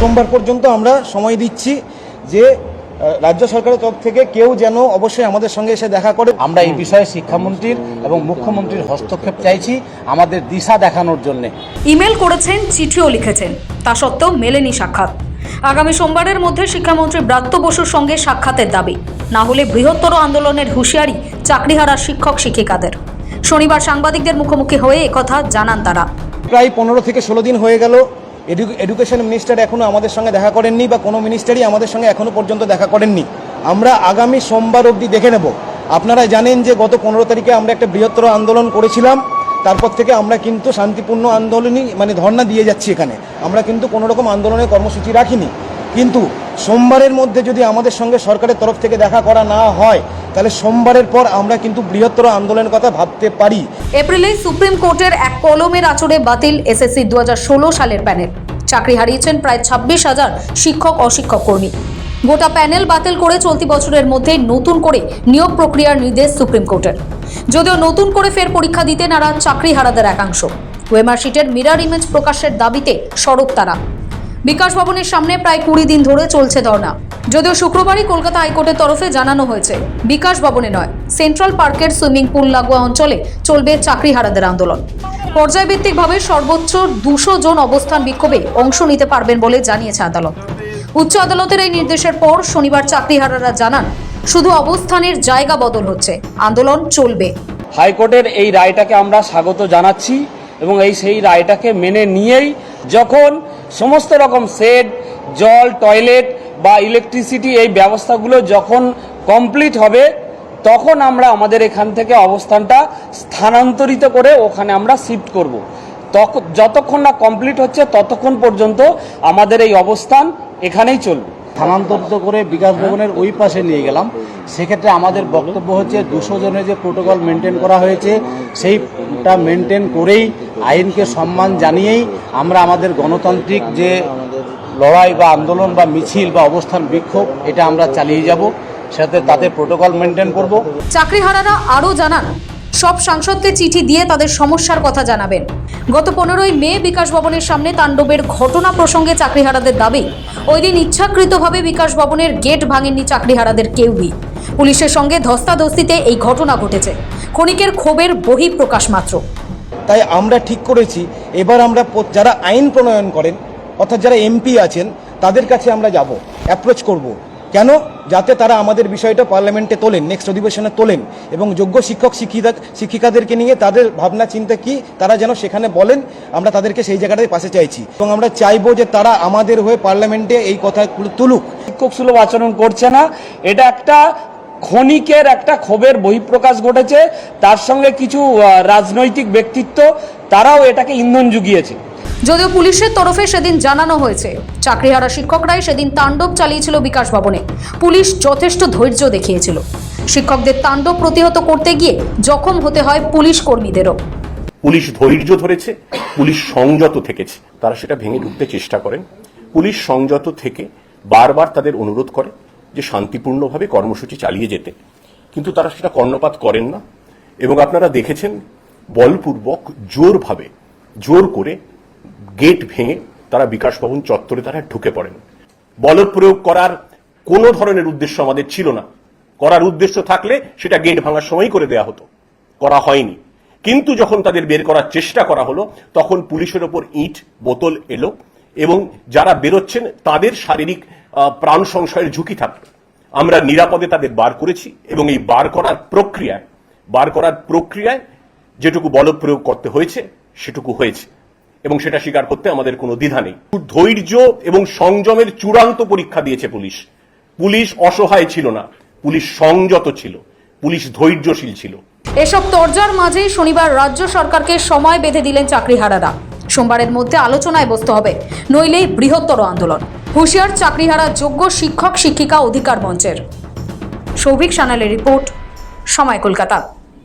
সোমবার পর্যন্ত আমরা সময় দিচ্ছি যে রাজ্য সরকারের তরফ থেকে কেউ যেন অবশ্যই আমাদের সঙ্গে এসে দেখা করে। আমরা এই বিষয়ে শিক্ষামন্ত্রীর এবং মুখ্যমন্ত্রীর হস্তক্ষেপ চাইছি আমাদের দিশা দেখানোর জন্য। ইমেল করেছেন, চিঠিও লিখেছেন, তা সত্ত্বেও মেলেনি সাক্ষাৎ। আগামী সোমবারের মধ্যে শিক্ষামন্ত্রী ব্রাত্য বসুর সঙ্গে সাক্ষাতের দাবি, না হলে বৃহত্তর আন্দোলনের হুঁশিয়ারি চাকরিহারা শিক্ষক শিক্ষিকাদের। শনিবার সাংবাদিকদের মুখোমুখি হয়ে একথা জানান তারা। প্রায় 15 থেকে 16 দিন হয়ে গেল, এডুকেশন মিনিস্টার এখনও আমাদের সঙ্গে দেখা করেননি বা কোনো মিনিস্টারই আমাদের সঙ্গে এখনও পর্যন্ত দেখা করেননি। আমরা আগামী সোমবার অবধি দেখে নেব। আপনারা জানেন যে গত 15 তারিখে আমরা একটা বৃহত্তর আন্দোলন করেছিলাম, তারপর থেকে আমরা কিন্তু শান্তিপূর্ণ আন্দোলনই ধর্ণা দিয়ে যাচ্ছি। এখানে আমরা কিন্তু কোনো রকম আন্দোলনের কর্মসূচি রাখিনি, কিন্তু সোমবারের মধ্যে যদি আমাদের সঙ্গে সরকারের তরফ থেকে দেখা করা না হয় তাহলে সোমবারের পর আমরা কিন্তু বৃহত্তর আন্দোলনের কথা ভাবতে পারি। এপ্রিলে সুপ্রিম কোর্টের এক কলমের আঁচড়ে বাতিল এসএসসি 2016 সালের প্যানেল। চাকরি হারিয়েছেন প্রায় 26,000 শিক্ষক অশিক্ষক কর্মী। গোটা প্যানেল বাতিল করে চলতি বছরের মধ্যে নতুন করে নিয়োগ প্রক্রিয়ার নির্দেশ সুপ্রিম কোর্টের। যদিও নতুন করে ফের পরীক্ষা দিতে নারাজ চাকরি হারাদের একাংশ। ওয়েমার শিটের মিরর ইমেজ প্রকাশের দাবিতে সরব তারা। বিকাশ ভবনের সামনে প্রায় 20 দিন ধরে চলছে ধর্ণা। যদিও শুক্রবারই কলকাতা হাইকোর্টের তরফে জানানো হয়েছে, বিকাশ ভবনে নয়, সেন্ট্রাল পার্কের সুইমিং পুল লাগোয়া অঞ্চলে চলবে চাকরি হারাদের আন্দোলন। পর্যায়ভিত্তিকভাবে সর্বোচ্চ 200 জন অবস্থান বিক্ষোভে অংশ নিতে পারবেন বলে জানিয়েছে আদালত। উচ্চ আদালতের এই নির্দেশের পর শনিবার চাকরিহারারা জানান, শুধু অবস্থানের জায়গা বদল হচ্ছে, আন্দোলন চলবে। হাইকোর্টের এই রায়টাকে আমরা স্বাগত জানাচ্ছি এবং সেই রায়টাকে মেনে নিয়েই যখন সমস্ত রকম শেড, জল, টয়লেট বা ইলেকট্রিসিটি এই ব্যবস্থাগুলো যখন কমপ্লিট হবে তখন আমরা আমাদের এখান থেকে অবস্থানটা স্থানান্তরিত করে ওখানে আমরা শিফট করব। যতক্ষণ না কমপ্লিট হচ্ছে ততক্ষণ পর্যন্ত আমাদের এই অবস্থান এখানেই চলবে। স্থানান্তরিত করে বিকাশ ভবনের ওই পাশে নিয়ে গেলাম। সেক্ষেত্রে আমাদের বক্তব্য হচ্ছে 200 জনের যে প্রোটোকল মেনটেন করা হয়েছে সেইটা মেনটেন করেই, আইনকে সম্মান জানিয়েই আমরা আমাদের গণতান্ত্রিক যে লড়াই বা আন্দোলন বা মিছিল বা অবস্থান বিক্ষোভ এটা আমরা চালিয়ে যাব, সাথে তাদের প্রোটোকল মেনটেন করব। চাকরিহারারা আরও জানান, সব সাংসদকে চিঠি দিয়ে তাদের সমস্যার কথা জানাবেন। গত 15ই মে বিকাশ ভবনের সামনে তাণ্ডবের ঘটনা প্রসঙ্গে চাকরিহারাদের দাবি, ওই দিন ইচ্ছাকৃতভাবে বিকাশ ভবনের গেট ভাঙেননি চাকরিহারাদের কেউই। পুলিশের সঙ্গে ধস্তাধস্তিতে এই ঘটনা ঘটেছে, ক্ষণিকের ক্ষোভের বহিঃপ্রকাশ মাত্র। তাই আমরা ঠিক করেছি এবার আমরা যারা আইন প্রণয়ন করেন, অর্থাৎ যারা এমপি আছেন, তাদের কাছে আমরা যাব, অ্যাপ্রোচ করব। কেন? যাতে তারা আমাদের বিষয়টা পার্লামেন্টে তোলেন, নেক্সট অধিবেশনে তোলেন এবং যোগ্য শিক্ষক শিক্ষিকাদেরকে নিয়ে তাদের ভাবনা চিন্তা কি তারা যেন সেখানে বলেন। আমরা তাদেরকে সেই জায়গাটায় পাশে চাইছি এবং আমরা চাইবো যে তারা আমাদের হয়ে পার্লামেন্টে এই কথাগুলো তুলুক। শিক্ষক সুলভ আচরণ করছে না, এটা একটা ক্ষণিকের একটা ক্ষোভের বহিঃপ্রকাশ ঘটেছে। তার সঙ্গে কিছু রাজনৈতিক ব্যক্তিত্ব তারাও এটাকে ইন্ধন জুগিয়েছে। যদিও পুলিশের তরফে সেদিন জানানো হয়েছে, চাকরিহারা শিক্ষকরাই সেদিন তাণ্ডব চালিয়েছিল বিকাশ ভবনে। পুলিশ যথেষ্ট ধৈর্য দেখিয়েছিল। শিক্ষকদের তাণ্ডব প্রতিহত করতে গিয়ে জখম হতে হয় পুলিশ কর্মীদেরও। পুলিশ ধৈর্য ধরেছে, পুলিশ সংযত থেকেছে, তারা সেটা ভেঙে ঢুকতে চেষ্টা করেন। পুলিশ সংযত থেকে বারবার তাদের অনুরোধ করে যে শান্তিপূর্ণভাবে কর্মসূচি চালিয়ে যেতে, কিন্তু তারা সেটা কর্ণপাত করেন না এবং আপনারা দেখেছেন বলপূর্বক জোর করে গেট ভেঙে তারা বিকাশ ভবন চত্বরে তারা ঢুকে পড়েন। বল প্রয়োগ করার কোনো ধরনের উদ্দেশ্য আমাদের ছিল না। করার উদ্দেশ্য থাকলে সেটা গেট ভাঙার সময় করে দেয়া হতো, করা হয়নি। কিন্তু যখন তাদের বের করার চেষ্টা করা হলো তখন পুলিশের ওপর ইট বোতল এলো এবং যারা বেরোচ্ছেন তাদের শারীরিক প্রাণ সংশয়ের ঝুঁকি থাকলো। আমরা নিরাপদে তাদের বার করেছি এবং এই বার করার প্রক্রিয়ায় যেটুকু বল প্রয়োগ করতে হয়েছে সেটুকু হয়েছে এবং সেটা স্বীকার করতে আমাদের কোনো দ্বিধা নেই। ধৈর্য এবং সংযমের চূড়ান্ত পরীক্ষা দিয়েছে পুলিশ। পুলিশ অসহায় ছিল না, পুলিশ সংযত ছিল, পুলিশ ধৈর্যশীল ছিল। এসব তরজার মাঝেই শনিবার রাজ্য সরকারকে সময় বেঁধে দিলেন চাকরিহারারা। সোমবারের মধ্যে আলোচনায় বসতে হবে, নইলেই বৃহত্তর আন্দোলন। হুঁশিয়ার চাকরিহারা যোগ্য শিক্ষক শিক্ষিকা অধিকার মঞ্চের। সৌভিক সানালের রিপোর্ট, সময় কলকাতা।